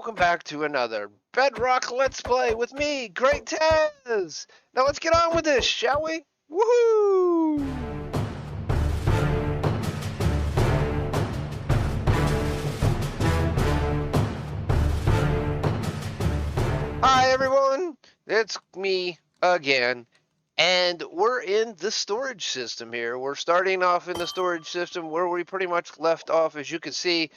welcome back to another Bedrock Let's Play with me, Great Tez! Now let's get on with this, shall we? Woohoo! Hi everyone, it's me again, and we're in the storage system here. We're starting off in the storage system where we pretty much left off. As you can see,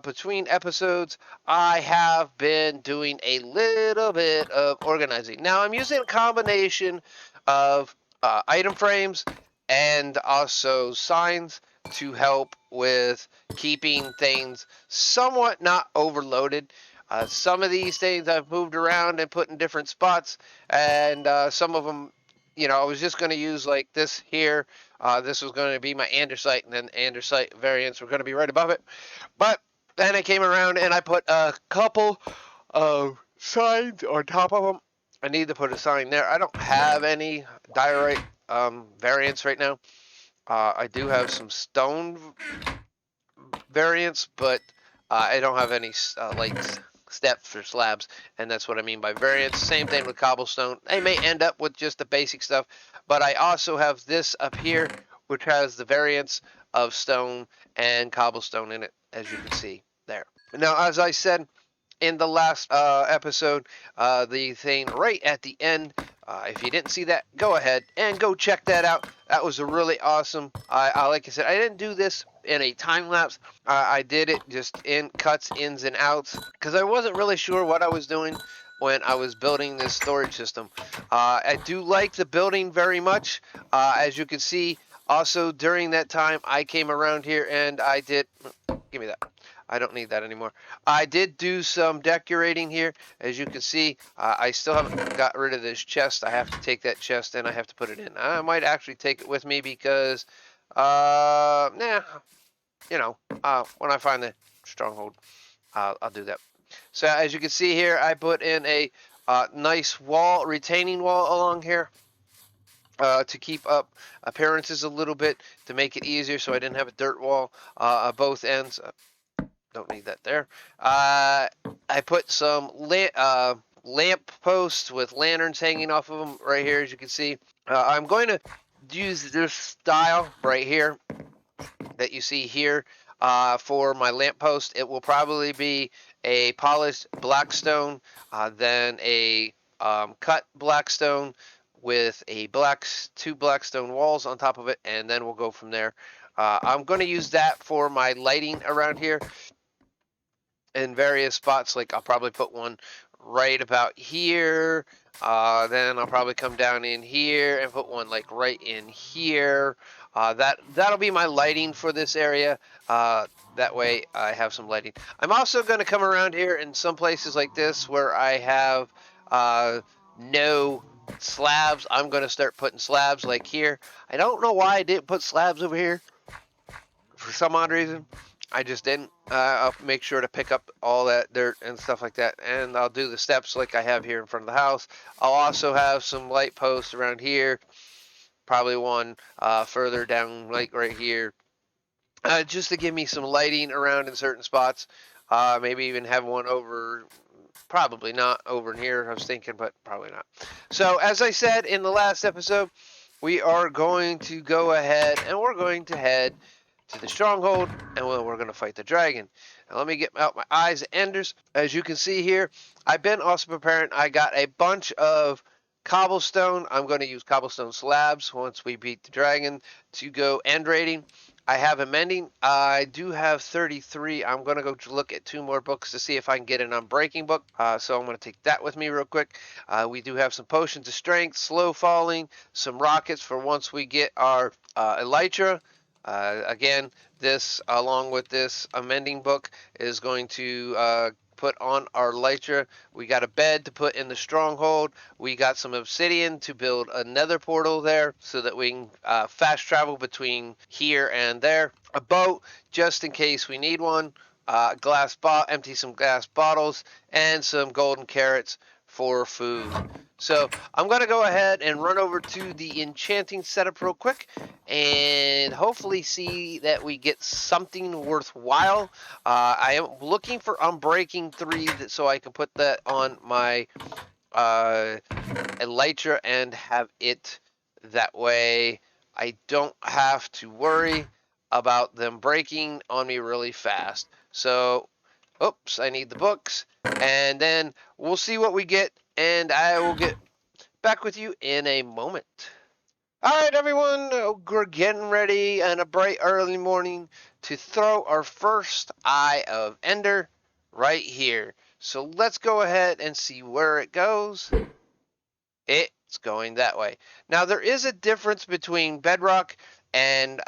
between episodes, I have been doing a little bit of organizing. Now, I'm using a combination of item frames and also signs to help with keeping things somewhat not overloaded. Some of these things I've moved around and put in different spots, and some of them, I was just going to use like this here. This was going to be my andesite, and then andesite variants were going to be right above it. But then I came around and I put a couple of signs on top of them. I need to put a sign there. I don't have any diorite variants right now. I do have some stone variants, but I don't have any like steps or slabs, and that's what I mean by variants. Same thing with cobblestone. They may end up with just the basic stuff, but I also have this up here, which has the variants of stone and cobblestone in it, as you can see there. Now, as I said in the last episode, the thing right at the end, if you didn't see that, go ahead and go check that out. That was a really awesome. Like I said, I didn't do this in a time lapse. I did it just in cuts, ins and outs, because I wasn't really sure what I was doing when I was building this storage system. I do like the building very much. As you can see, also during that time, I came around here and I did. Give me that. I don't need that anymore. I did do some decorating here. As you can see, I still haven't got rid of this chest. I have to take that chest and I have to put it in. I might actually take it with me because, when I find the Stronghold, I'll do that. So as you can see here, I put in a nice wall, retaining wall along here. To keep up appearances a little bit, to make it easier, so I didn't have a dirt wall at both ends. Don't need that there. I put some lamp posts with lanterns hanging off of them right here, as you can see. I'm going to use this style right here that you see here for my lamp post. It will probably be a polished blackstone, then a cut blackstone with a two blackstone walls on top of it, and then we'll go from there. I'm going to use that for my lighting around here in various spots. Like I'll probably put one right about here. Then I'll probably come down in here and put one like right in here. That'll be my lighting for this area. That way I have some lighting. I'm also going to come around here in some places like this where I have no slabs. I'm going to start putting slabs like here. I don't know why I didn't put slabs over here. For some odd reason, I just didn't. I'll make sure to pick up all that dirt and stuff like that, and I'll do the steps like I have here in front of the house. I'll also have some light posts around here, probably one further down, like right here, just to give me some lighting around in certain spots. Maybe even have one over, probably not over in here, I was thinking, but probably not. So as I said in the last episode, we are going to go ahead and we're going to head to the Stronghold, and we're going to fight the dragon. Now let me get out my eyes and enders. As you can see here, I've been also preparing. I got a bunch of cobblestone. I'm going to use cobblestone slabs once we beat the dragon to go end raiding. I have a mending. I do have 33. I'm going to go look at 2 more books to see if I can get an unbreaking book. So I'm going to take that with me real quick. We do have some potions of strength, slow falling, some rockets for once we get our elytra. Again, this, along with this amending book, is going to put on our elytra. We got a bed to put in the Stronghold. We got some obsidian to build a nether portal there so that we can fast travel between here and there. A boat, just in case we need one. Empty some glass bottles, and some golden carrots for food. So I'm going to go ahead and run over to the enchanting setup real quick and hopefully see that we get something worthwhile. I am looking for Unbreaking 3 so I can put that on my elytra and have it that way I don't have to worry about them breaking on me really fast. So, oops, I need the books, and then we'll see what we get, and I will get back with you in a moment. All right, everyone, we're getting ready on a bright early morning to throw our first Eye of Ender right here. So let's go ahead and see where it goes. It's going that way. Now, there is a difference between Bedrock and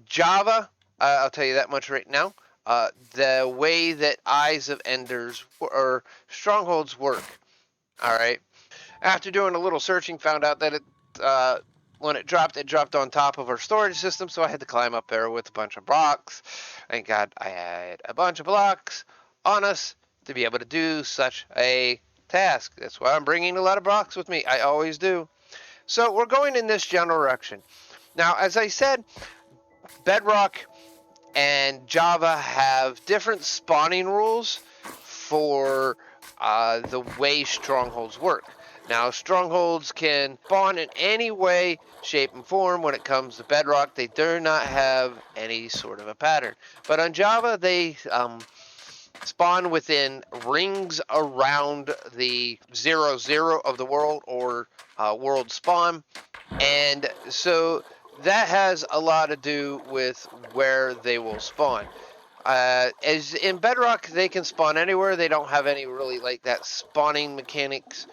Java. I'll tell you that much right now. The way that Eyes of Enders or Strongholds work. All right. After doing a little searching, found out that when it dropped on top of our storage system, so I had to climb up there with a bunch of blocks. Thank God I had a bunch of blocks on us to be able to do such a task. That's why I'm bringing a lot of blocks with me. I always do. So we're going in this general direction. Now, as I said, Bedrock and Java have different spawning rules for the way strongholds work. Now, strongholds can spawn in any way, shape, and form. When it comes to Bedrock, they do not have any sort of a pattern. But on Java, they spawn within rings around the 0, 0 of the world, or world spawn. And so that has a lot to do with where they will spawn. As in Bedrock, they can spawn anywhere. They don't have any really like that spawning mechanics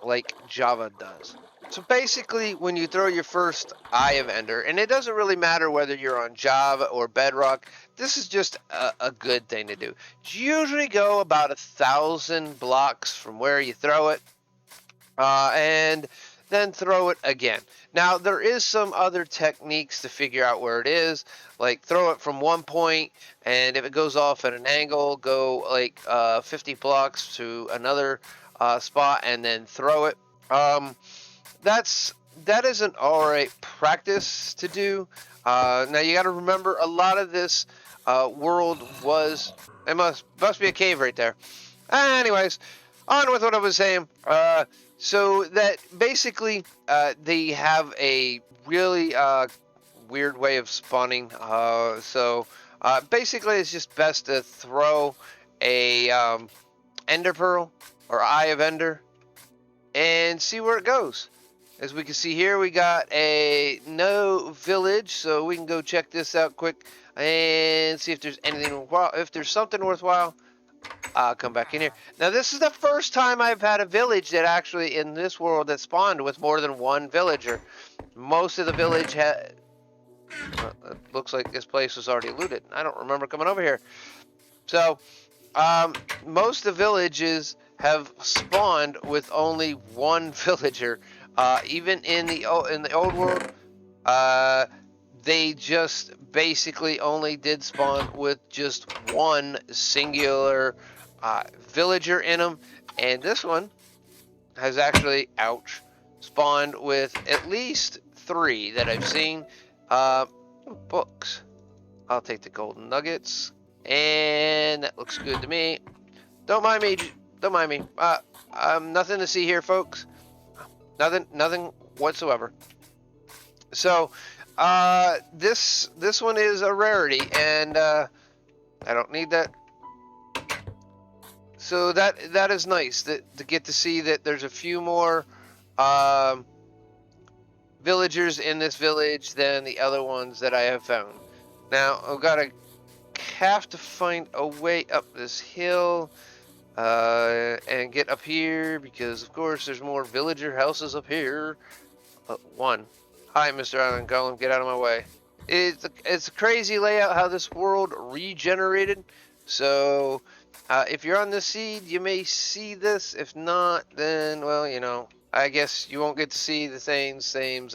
like Java does. So basically, when you throw your first Eye of Ender, and it doesn't really matter whether you're on Java or Bedrock, this is just a good thing to do. You usually go about 1,000 blocks from where you throw it, and then throw it again. Now, there is some other techniques to figure out where it is, like throw it from one point, and if it goes off at an angle, go like 50 blocks to another spot, and then throw it. That is an alright practice to do. Now, you got to remember, a lot of this world was... It must be a cave right there. Anyways, on with what I was saying. So that basically they have a really weird way of spawning. So basically it's just best to throw a Ender Pearl or Eye of Ender and see where it goes. As we can see here, we got no village, so we can go check this out quick and see if there's anything worthwhile. If there's something worthwhile, I'll come back in here. Now, this is the first time I've had a village that actually, in this world, that spawned with more than one villager. Most of the village had... it looks like this place was already looted. I don't remember coming over here. So, most of the villages have spawned with only one villager. Even in the old world, they just basically only did spawn with just one singular villager in them, and this one has actually, ouch, spawned with at least 3 that I've seen. Books. I'll take the golden nuggets, and that looks good to me. Don't mind me. Don't mind me. Nothing to see here, folks. Nothing whatsoever. So, this one is a rarity, and I don't need that. So that is nice to get to see that there's a few more villagers in this village than the other ones that I have found. Now I've have to find a way up this hill and get up here, because of course there's more villager houses up here. One. Hi, Mr. Island Golem, get out of my way. It's a crazy layout how this world regenerated. So if you're on the seed, you may see this. If not, then, well, you know, I guess you won't get to see the same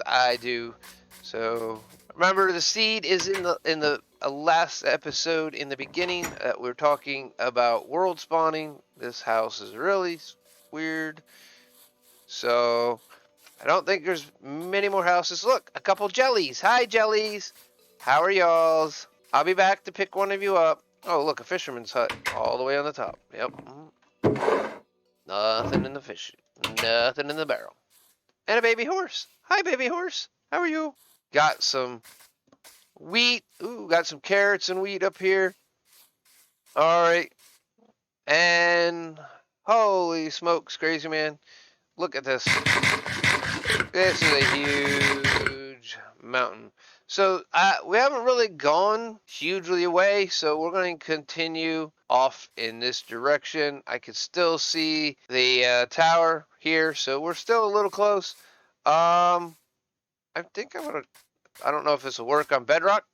I do. So remember, the seed is in the last episode in the beginning. We're talking about world spawning. This house is really weird. So I don't think there's many more houses. Look, a couple jellies. Hi, jellies. How are y'alls? I'll be back to pick one of you up. Oh, look, a fisherman's hut all the way on the top. Yep. Nothing in the fish. Nothing in the barrel. And a baby horse. Hi, baby horse. How are you? Got some wheat. Ooh, got some carrots and wheat up here. All right. And holy smokes, crazy man. Look at this. This is a huge mountain. So we haven't really gone hugely away, so we're going to continue off in this direction. I can still see the tower here, so we're still a little close. I think I don't know if this will work on Bedrock,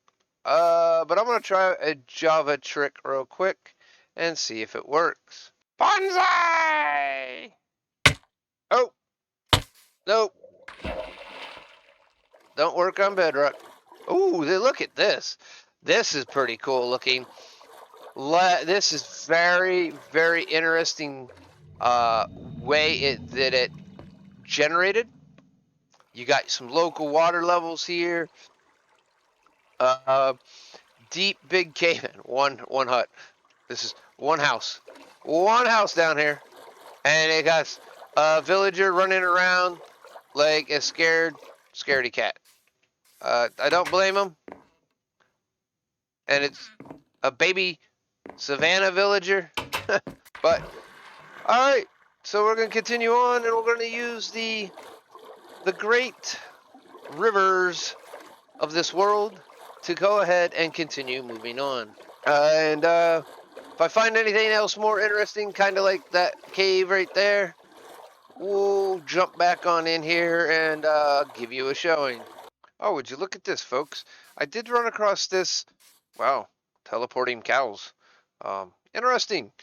but I'm going to try a Java trick real quick and see if it works. Bonsai! Oh, nope. Don't work on Bedrock. Ooh, look at this. This is pretty cool looking. This is very, very interesting way that it generated. You got some local water levels here. Deep, big cave. One hut. This is one house. One house down here. And it got a villager running around like a scaredy cat. I don't blame him. And it's a baby savannah villager. But, alright. So we're going to continue on, and we're going to use the great rivers of this world to go ahead and continue moving on. And if I find anything else more interesting, kind of like that cave right there, we'll jump back on in here and give you a showing. Oh, would you look at this, folks? I did run across this. Wow, teleporting cows. Interesting.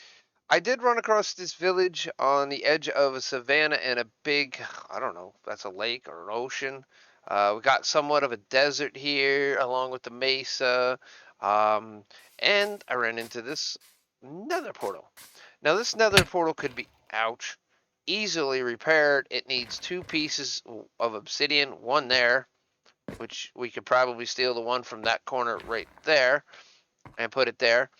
I did run across this village on the edge of a savanna and a big, I don't know, that's a lake or an ocean. We got somewhat of a desert here along with the mesa. And I ran into this nether portal. Now this nether portal could be, ouch, easily repaired. It needs 2 pieces of obsidian, one there, which we could probably steal the one from that corner right there and put it there.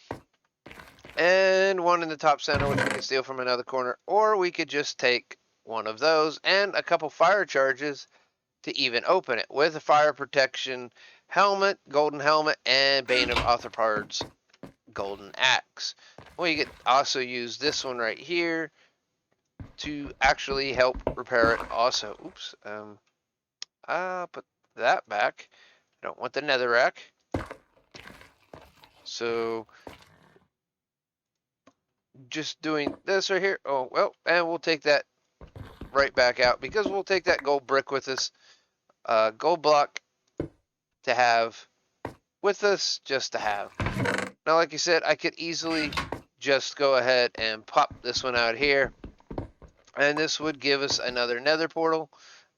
And one in the top center, which we can steal from another corner, or we could just take one of those and a couple fire charges to even open it with a fire protection helmet, golden helmet, and Bane of Arthropard's golden axe. We could also use this one right here to actually help repair it also. Oops. Put that back. I don't want the netherrack. So just doing this right here. Oh, well, and we'll take that right back out because we'll take that gold brick with us. Gold block to have with us, just to have. Now, like I said, I could easily just go ahead and pop this one out here. And this would give us another nether portal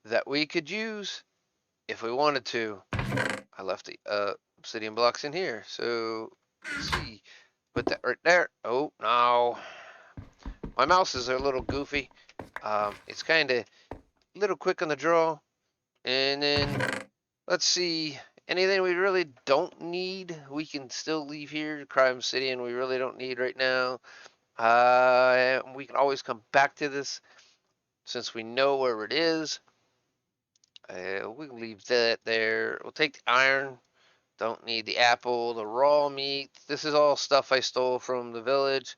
that we could use if we wanted to. I left the obsidian blocks in here. So, let's see. Put that right there. Oh, no. My mouse is a little goofy. It's kind of a little quick on the draw. And then, let's see. Anything we really don't need, we can still leave here. Crime City, and we really don't need right now. We can always come back to this since we know where it is. We can leave that there. We'll take the iron. Don't need the apple, the raw meat. This is all stuff I stole from the village.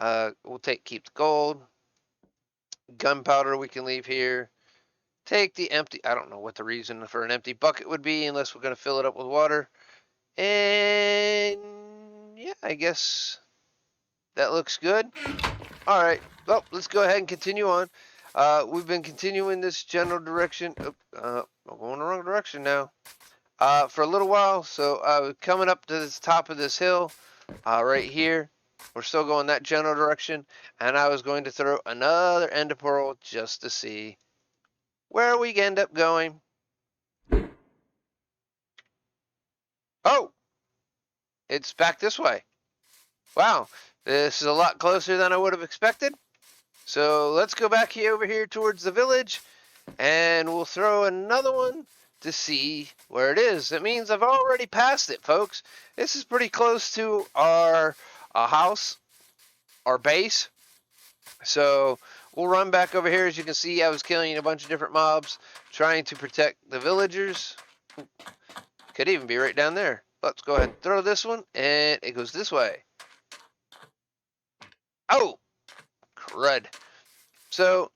We'll keep the gold. Gunpowder we can leave here. Take the empty, I don't know what the reason for an empty bucket would be unless we're going to fill it up with water. And yeah, I guess that looks good. All right, well, let's go ahead and continue on. We've been continuing this general direction. I'm going the wrong direction now. For a little while, so coming up to the top of this hill, right here. We're still going that general direction, and I was going to throw another ender pearl just to see where we end up going. Oh, it's back this way. Wow, this is a lot closer than I would have expected. So let's go back here over here towards the village, and we'll throw another one to see where it is. It means I've already passed it, folks. This is pretty close to our house, our base. So we'll run back over here. As you can see, I was killing a bunch of different mobs, trying to protect the villagers. Could even be right down there. Let's go ahead and throw this one, and it goes this way. Oh, crud. So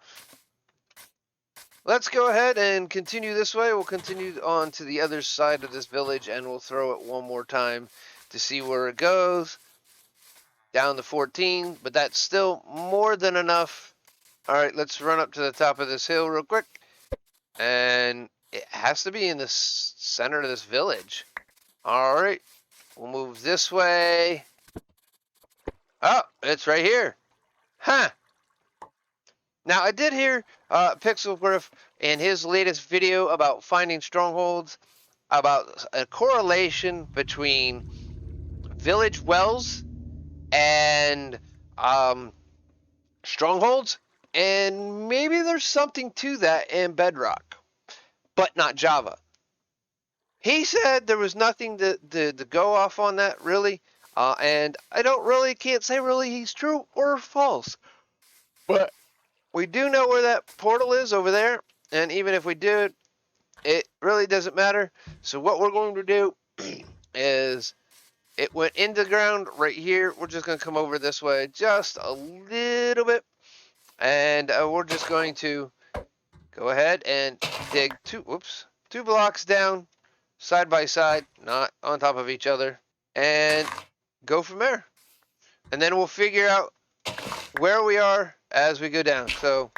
let's go ahead and continue this way. We'll continue on to the other side of this village, and we'll throw it one more time to see where it goes. Down to 14, but that's still more than enough. All right, let's run up to the top of this hill real quick. And it has to be in the center of this village. All right, we'll move this way. Oh, it's right here. Huh. Now, I did hear Pixelgriff in his latest video about finding strongholds, about a correlation between village wells and strongholds, and maybe there's something to that in Bedrock, but not Java. He said there was nothing to go off on that, really, and I can't say really he's true or false, but we do know where that portal is over there, and even if we do, it really doesn't matter. So what we're going to do is, it went into the ground right here. We're just going to come over this way just a little bit, and we're just going to go ahead and dig two blocks down, side by side, not on top of each other, and go from there. And then we'll figure out where we are as we go down. So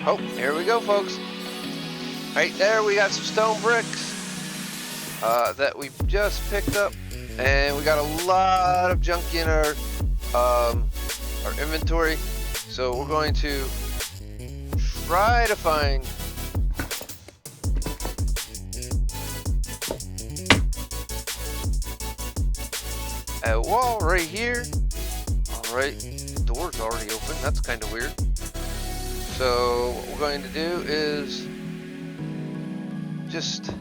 oh, here we go, folks. Right there, we got some stone bricks that we just picked up, and we got a lot of junk in our inventory. So we're going to try to find a wall right here. All right, the door's already open. That's kind of weird. So what we're going to do is just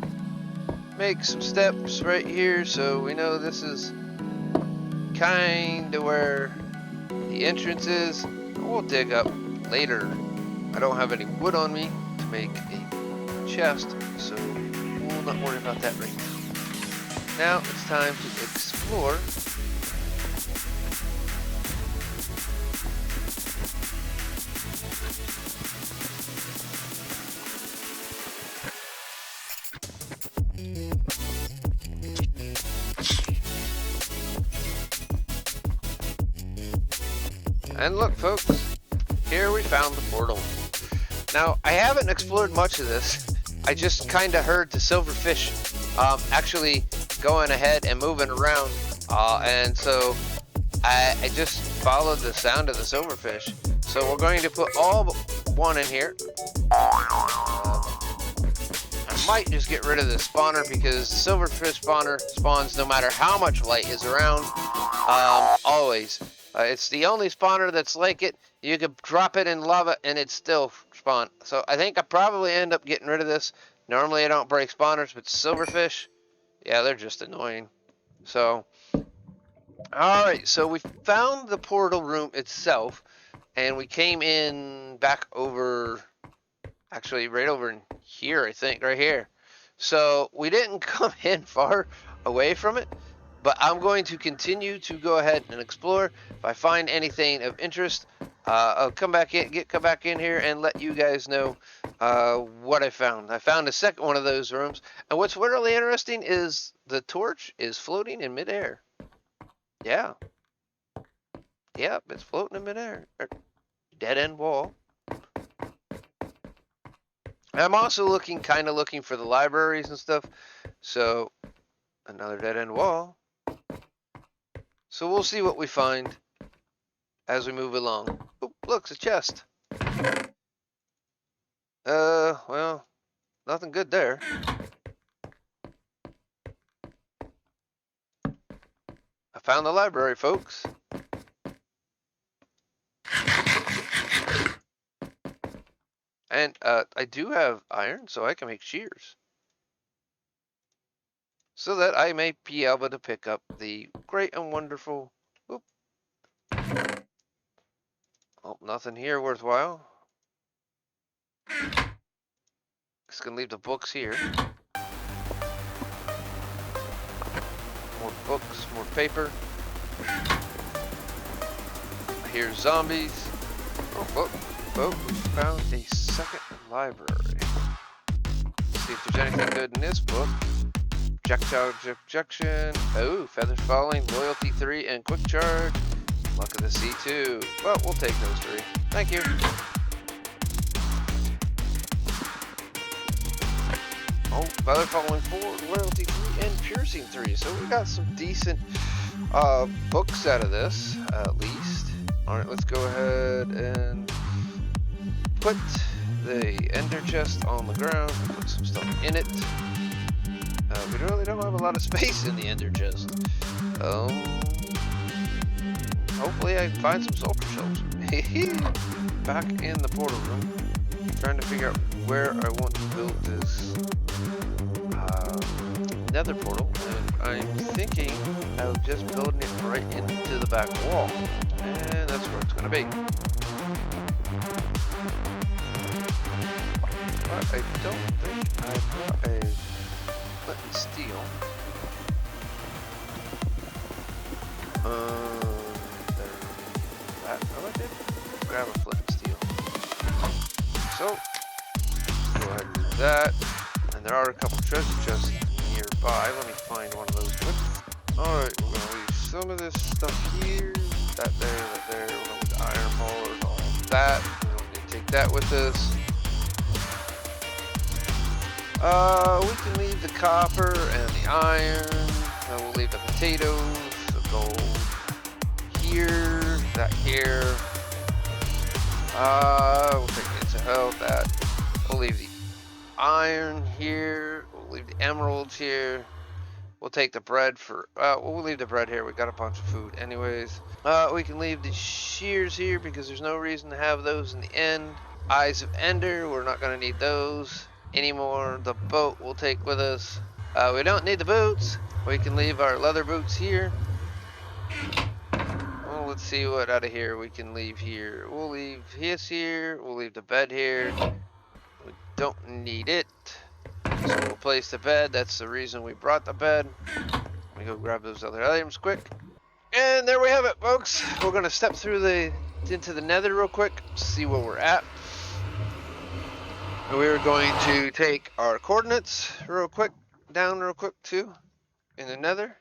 make some steps right here so we know this is kind of where the entrance is. We'll dig up later. I don't have any wood on me to make a chest, so we'll not worry about that right now. Now it's time to explore. And look, folks, here we found the portal. Now, I haven't explored much of this. I just kind of heard the silverfish actually going ahead and moving around. And so I just followed the sound of the silverfish. So we're going to put all but one in here. I might just get rid of the spawner because the silverfish spawner spawns no matter how much light is around. Always. It's the only spawner that's like it. You could drop it in lava and it still spawn. So I think I probably end up getting rid of this. Normally I don't break spawners, but silverfish, yeah, they're just annoying. So, alright, so we found the portal room itself, and we came in back over, actually right over in here, I think, right here. So we didn't come in far away from it. But I'm going to continue to go ahead and explore. If I find anything of interest, I'll come back in here and let you guys know what I found. I found a second one of those rooms, and what's really interesting is the torch is floating in midair. Yeah, it's floating in midair. Dead end wall. I'm also kind of looking for the libraries and stuff. So another dead end wall. So we'll see what we find. as we move along. Oh, look, it's a chest. Well, nothing good there. I found the library, folks. And I do have iron, so I can make shears. So that I may be able to pick up the great and wonderful... Oop. Oh, nothing here worthwhile. Just gonna leave the books here. More books, more paper. I hear zombies. Oh, look. Oh, we found a second library. Let's see if there's anything good in this book. Projectile objection. Oh, feathers falling, loyalty 3, and quick charge. Luck of the sea 2. Well, we'll take those 3. Thank you. Oh, feather falling 4, loyalty 3, and piercing 3. So we got some decent books out of this, at least. All right, let's go ahead and put the ender chest on the ground. Put some stuff in it. We really don't have a lot of space in the ender chest. Hopefully I can find some sulfur shells. Back in the portal room, trying to figure out where I want to build this nether portal, and I'm thinking of just building it right into the back wall, and that's where it's going to be. But I don't think I've got a flint and steel. Oh, I did grab a flint and steel. So, go ahead and do that. And there are a couple treasure chests nearby. Let me find one of those quick. Alright, we're going to leave some of this stuff here. That there. We're going to leave the iron haulers, all of that. We don't need to take that with us. We can leave the copper and the iron. We'll leave the potatoes, the gold here, that here. We'll take the into health, that. We'll leave the iron here. We'll leave the emeralds here. We'll take the bread for, we'll leave the bread here. We got a bunch of food anyways. We can leave the shears here because there's no reason to have those in the end. Eyes of Ender, we're not going to need those anymore. The boat we'll take with us. We don't need the boots. We can leave our leather boots here. Well, let's see what out of here we can leave here. We'll leave his here. We'll leave the bed here. We don't need it. So we'll place the bed. That's the reason we brought the bed. Let me go grab those other items quick. And there we have it, folks. We're going to step through into the nether real quick, see where we're at. And we're going to take our coordinates real quick, down real quick too, in the nether.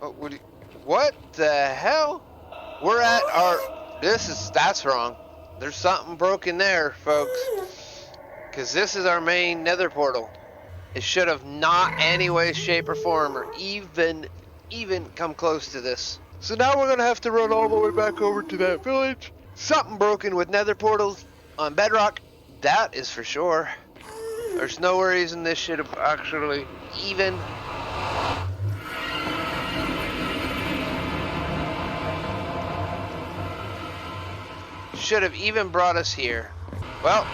Oh, what the hell? We're at our, that's wrong. There's something broken there, folks. Because this is our main nether portal. It should have not any way, shape, or form, or even come close to this. So now we're gonna have to run all the way back over to that village. Something broken with nether portals on Bedrock, that is for sure. There's no reason this should have actually even brought us here. Well,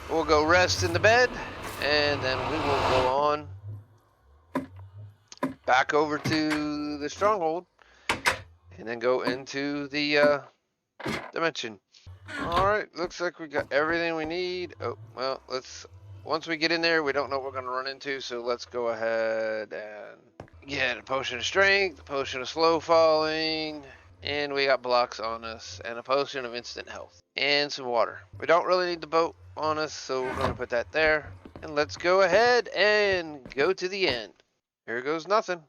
we'll go rest in the bed, and then we will go on back over to the Stronghold, and then go into the dimension. Alright, looks like we got everything we need. Oh, well, once we get in there, we don't know what we're going to run into, so let's go ahead and get a potion of strength, a potion of slow falling, and we got blocks on us, and a potion of instant health, and some water. We don't really need the boat on us, so we're going to put that there. And let's go ahead and go to the end. Here goes nothing.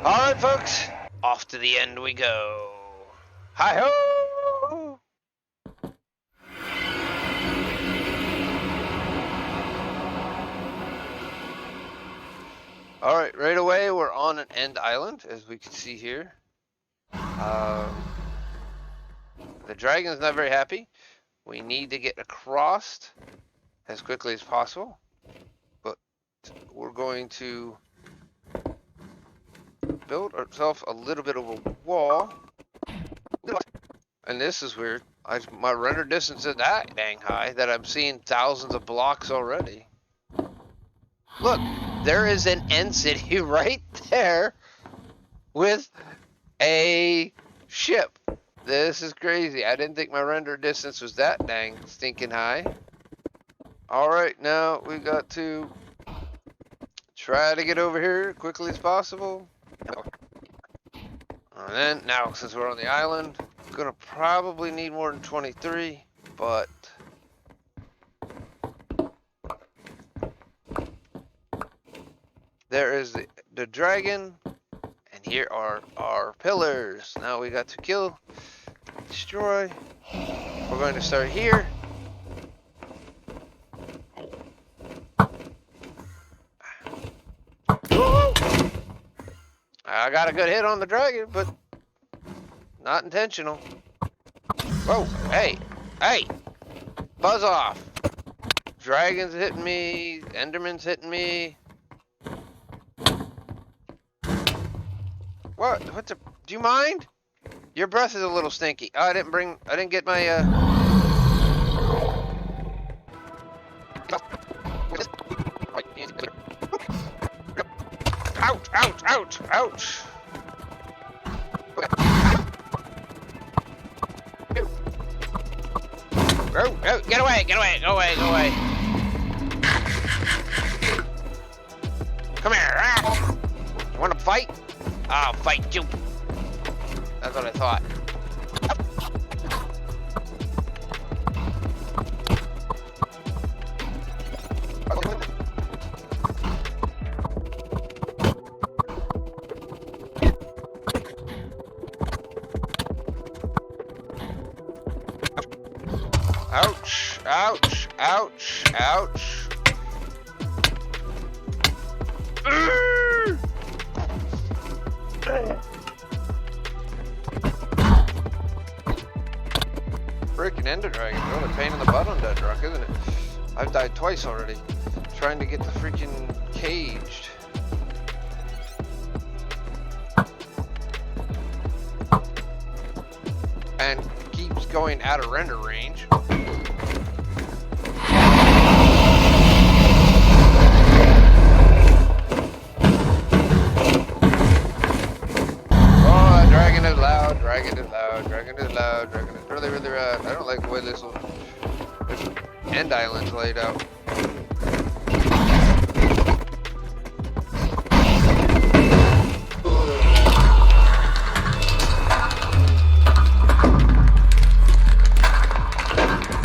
Alright, folks, off to the end we go. Hi-ho! All right, right away we're on an end island, as we can see here. The dragon's not very happy. We need to get across as quickly as possible, but we're going to build ourselves a little bit of a wall. And this is weird. My render distance is that dang high that I'm seeing thousands of blocks already. Look, there is an end city right there with a ship. This is crazy. I didn't think my render distance was that dang stinking high. Alright, now we got to try to get over here quickly as possible. And then, now since we're on the island, I'm gonna probably need more than 23, but there is the dragon, and here are our pillars. Now we got to kill, destroy. We're going to start here. I got a good hit on the dragon, but not intentional. Whoa, hey, hey, buzz off. Dragon's hitting me, Enderman's hitting me. What the, do you mind? Your breath is a little stinky. Oh, I didn't get my, ouch, ouch, ouch, ouch. Oh, oh, get away, get away, go away, go away. Come here. You want to fight? I'll fight you. That's what I thought. Ouch, ouch, ouch, ouch. Freaking Ender Dragon, really a pain in the butt on Bedrock, isn't it? I've died twice already, trying to get the freaking caged. And keeps going out of render range. Dragon is loud, dragon is loud, dragon is loud, dragon is really, really loud. I don't like the way this end island's laid out.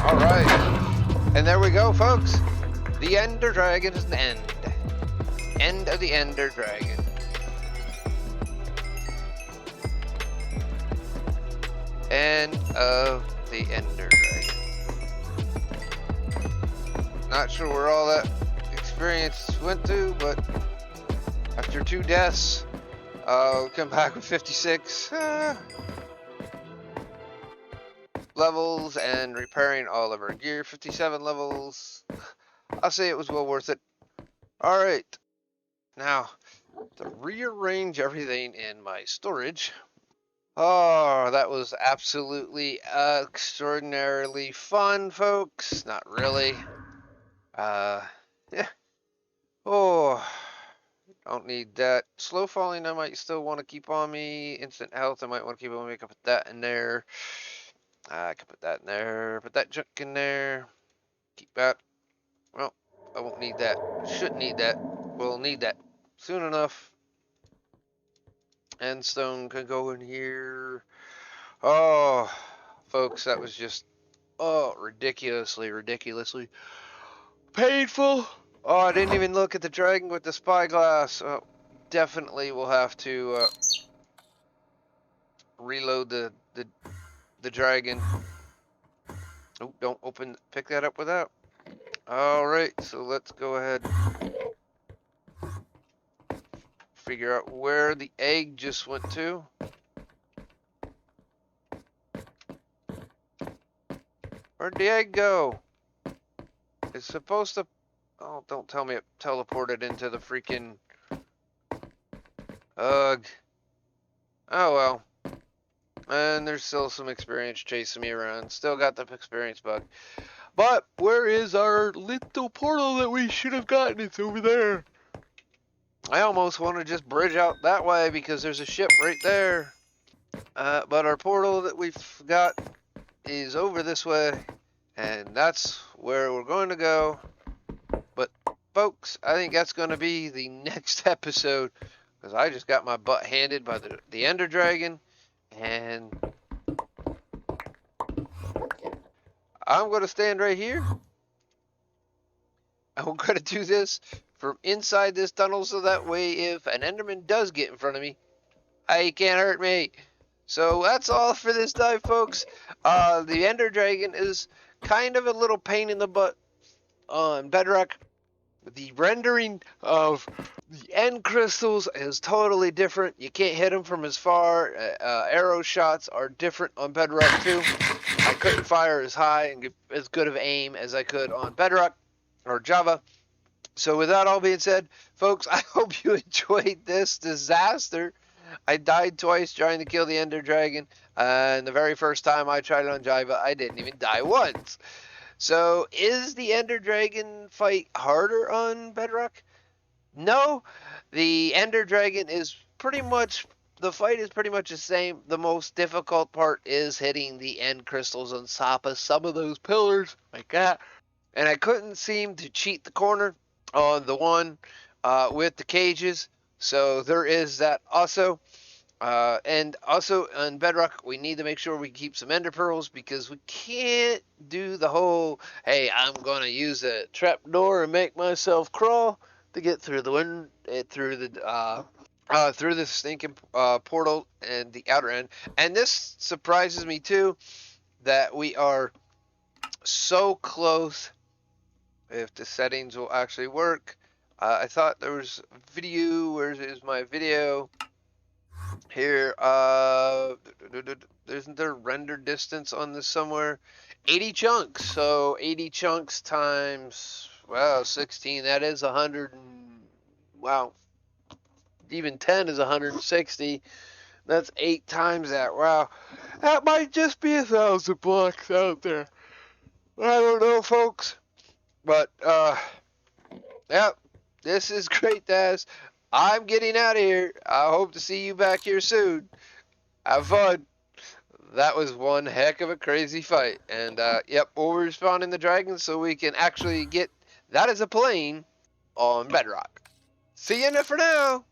Alright, and there we go, folks. The Ender Dragon is an end. End of the Ender Dragon. End of the Ender Dragon. Not sure where all that experience went to, but after 2 deaths, we'll come back with 56 levels and repairing all of our gear. 57 levels. I'll say it was well worth it. Alright, now to rearrange everything in my storage. Oh, that was absolutely extraordinarily fun, folks. Not really. Yeah. Oh, don't need that. Slow falling, I might still want to keep on me. Instant health, I might want to keep on me. I can put that in there. I can put that in there. Put that junk in there. Keep that. Well, I won't need that. Shouldn't need that. We'll need that soon enough. And stone can go in here. Oh, folks, that was just, ridiculously painful. Oh, I didn't even look at the dragon with the spyglass. Oh, definitely will have to reload the dragon. Oh, don't pick that up without. All right, so let's go ahead. figure out where the egg just went to. Where'd the egg go? It's supposed to... Oh, don't tell me it teleported into the freaking... Ugh. Oh well. And there's still some experience chasing me around. Still got the experience bug. But where is our little portal that we should have gotten? It's over there. I almost want to just bridge out that way because there's a ship right there. But our portal that we've got is over this way. And that's where we're going to go. But folks, I think that's going to be the next episode. Because I just got my butt handed by the Ender Dragon. And I'm going to stand right here. I'm going to do this from inside this tunnel so that way if an Enderman does get in front of me, he can't hurt me. So that's all for this time, folks. The Ender Dragon is kind of a little pain in the butt on Bedrock. The rendering of the end crystals is totally different. You can't hit them from as far. Arrow shots are different on Bedrock too. I couldn't fire as high and get as good of aim as I could on Bedrock or Java. So with that all being said, folks, I hope you enjoyed this disaster. I died twice trying to kill the Ender Dragon, and the very first time I tried it on Java, I didn't even die once. So is the Ender Dragon fight harder on Bedrock? No, the Ender Dragon is pretty much, the fight is pretty much the same. The most difficult part is hitting the end crystals on top of some of those pillars like that. And I couldn't seem to cheat the corner on the one with the cages. So there is that also. And also on Bedrock, we need to make sure we keep some ender pearls because we can't do the whole, hey, I'm going to use a trapdoor and make myself crawl to get through the wind, through the stinking portal and the outer end. And this surprises me too, that we are so close. If the settings will actually work. I thought there was a video. Where is my video? Here, isn't there render distance on this somewhere? 80 chunks. So 80 chunks times, wow, 16. That is 100. Wow. Even 10 is 160. That's 8 times that. Wow. That might just be 1,000 blocks out there. I don't know, folks. But, yeah, this is Great Daz. I'm getting out of here. I hope to see you back here soon. Have fun. That was one heck of a crazy fight. And, yep, we'll respawn in the dragon so we can actually get that as a plane on Bedrock. See you in it for now.